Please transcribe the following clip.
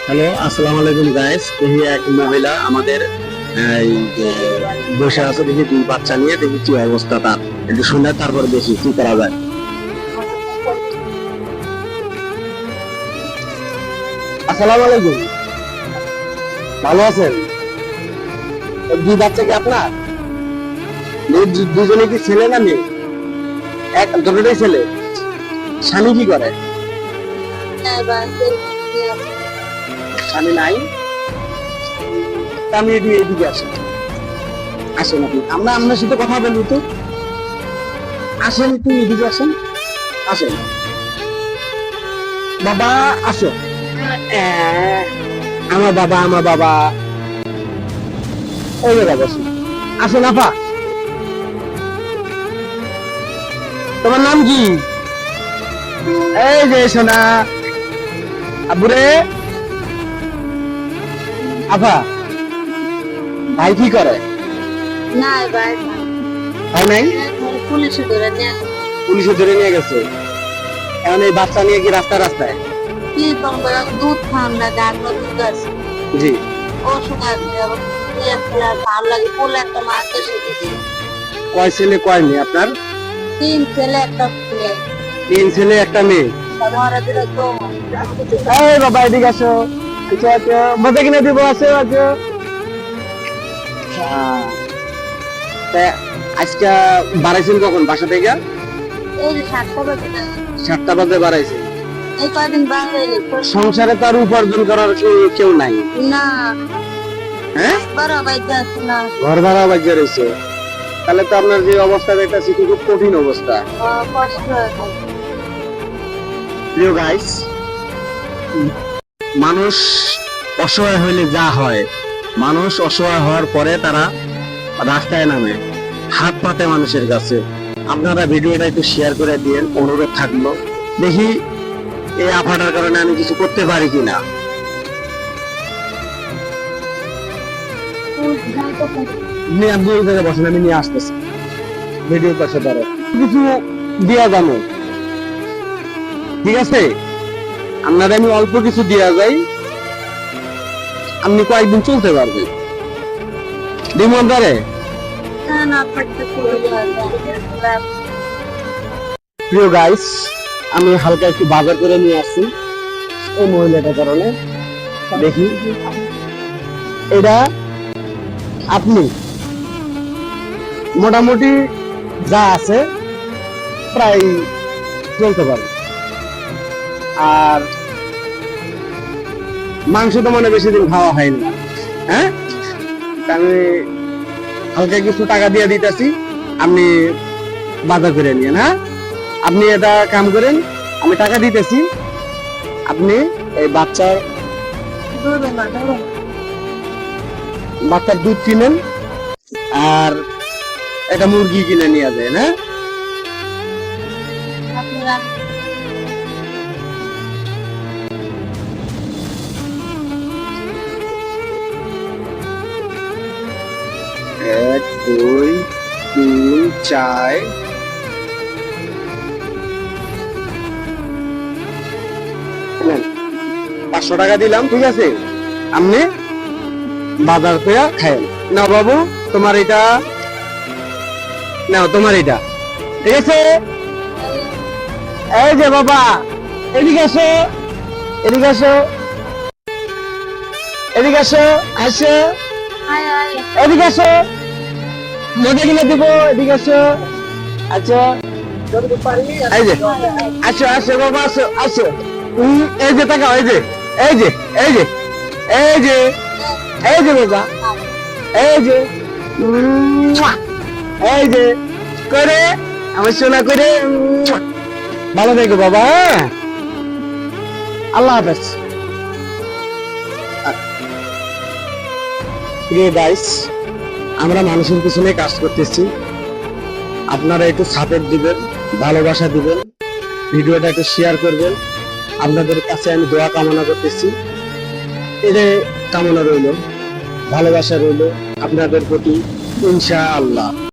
Hello, আসসালামু আলাইকুম guys. দেখি এক মহিলা আমাদের এই যে বসে আছে, দেখি দুই বাচ্চা নিয়ে, দেখি কি অবস্থা তার। একটু শুনে তারপর দেখি কি করা যায়। আসসালামু আলাইকুম, ভালো আছেন? দুই বাচ্চা কি আপনার? দুজনে কি ছেলে না মেয়ে? এক দুটোটাই ছেলে। স্বামী কি করে? স্বামী নাই? তা আমি এদিকে আসেন, আসেন আপনি, আমরা আপনার সাথে কথা বলবো তো। আসেন, একটু এদিকে আসেন, আসেন বাবা, আসো। আমার বাবা, আমার বাবা, ওই জায়গায় বসুন। আসেন আপা, তোমার নাম কি? এই যে সোনা আবুরে। আপা, ভাই কি করে? না ভাই, ভাই নাই? পুলিশে ধরে নিয়ে পুলিশে ধরে নিয়ে গেছে। এখন এই বাচ্চা নিয়ে কি রাস্তায় রাস্তায়? কি করবো, দুধ খান না, ডাক্তার দুধ আছে, জি। ওষুধ আছে, আবার ভালো লাগে পোলে একটা মাছ এসে দিছি। কয় ছেলে কয় মেয়ে আপনার? তিন ছেলে একটা মেয়ে, তিন ছেলে একটা মেয়ে। মরা দিল তো। এই বাবা, এদিকে আসো। আচ্ছা আচ্ছা, মজা কিনে দিব, আসো আসো। তা আজকে বাড়াইছেন কখন বাসা থেকে? এই যে 7টা বাজে না, 7টা বাজে বাড়াইছেন। এই কয়দিন বাইরে সংসারে তার উপার্জন করার কেউ নাই? না, হ্যাঁ, বড় বাইরে আছে না, ঘর ভাড়া বাজ্যে রয়েছে। তাহলে তো আপনার যে অবস্থা দেখতেছি খুব কঠিন অবস্থা। কষ্ট আছে। প্রিয় গাইস, মানুষ অসহায় হইলে যা হয়, মানুষ অসহায় হওয়ার পরে তারা রাস্তায় নামে, হাত পাতে মানুষের কাছে। আপনারা ভিডিওটা একটু শেয়ার করে দিয়েন, অনুরোধ থাকলো। দেখি এই আফাটার কারণে আমি কিছু করতে পারি কিনা। আপনি ওই জায়গায় বসেন, আমি নিয়ে আসতেছি। ভিডিও পাশে ধরো, কিছু দিয়া জানো, ঠিক আছে? আপনারা আমি অল্প কিছু দিয়া যাই, আপনি কয়েকদিন চলতে পারবেন। ডিমন্দারে না না, পারতে প্রিয় গাইস, আমি হালকা একটু বাজার করে নিয়ে আসছি এই মহিলাটার কারণে। দেখি এটা আপনি মোটামুটি যা আছে প্রায় চলতে পারে। আর মাংস তো মানে বেশি দিন খাওয়া হয়নি, হ্যাঁ? তা আমি হালকা কিছু টাকা দিয়ে দিতেছি, আপনি বাজার করে নিয়েন। হ্যাঁ, আপনি এটা কাম করেন, আমি টাকা দিতেছি, আপনি এই বাচ্চার দুধ কিনেন আর একটা মুরগি কিনে নিয়ে যান। হ্যাঁ, আপনারা 1 2 3 4 500 টাকা দিলাম, ঠিক আছে? আপনি বাজার পেয়া খায়েন। না বাবু, তোমার এটা নাও, তোমার এটা, ঠিক আছে? এই যে বাবা, এদিকে আসো, এদিকে আসো, এদিকে আসো, আসো, আয় আয় এদিকে আসো, মজা কিনে দিব, এদিকে আসো। আচ্ছা, এই যে, আসো আসো বাবা, আসো আসো। এই যে টাকা, এই যে, এই যে, এই যে, এই যে, এই যে বাবা, এই যে, এই যে করে আমার সোনা করে। ভালো থেকো বাবা, হ্যাঁ? আল্লাহ হাফেজ। প্রিয় গাইস, আমরা মানুষের পিছনে কাজ করতেছি, আপনারা একটু সাপোর্ট দিবেন, ভালোবাসা দিবেন, ভিডিওটা একটু শেয়ার করবেন। আপনাদের কাছে আমি দোয়া কামনা করতেছি, এদের কামনা রইল, ভালোবাসা রইল আপনাদের প্রতি, ইনশাআল্লাহ।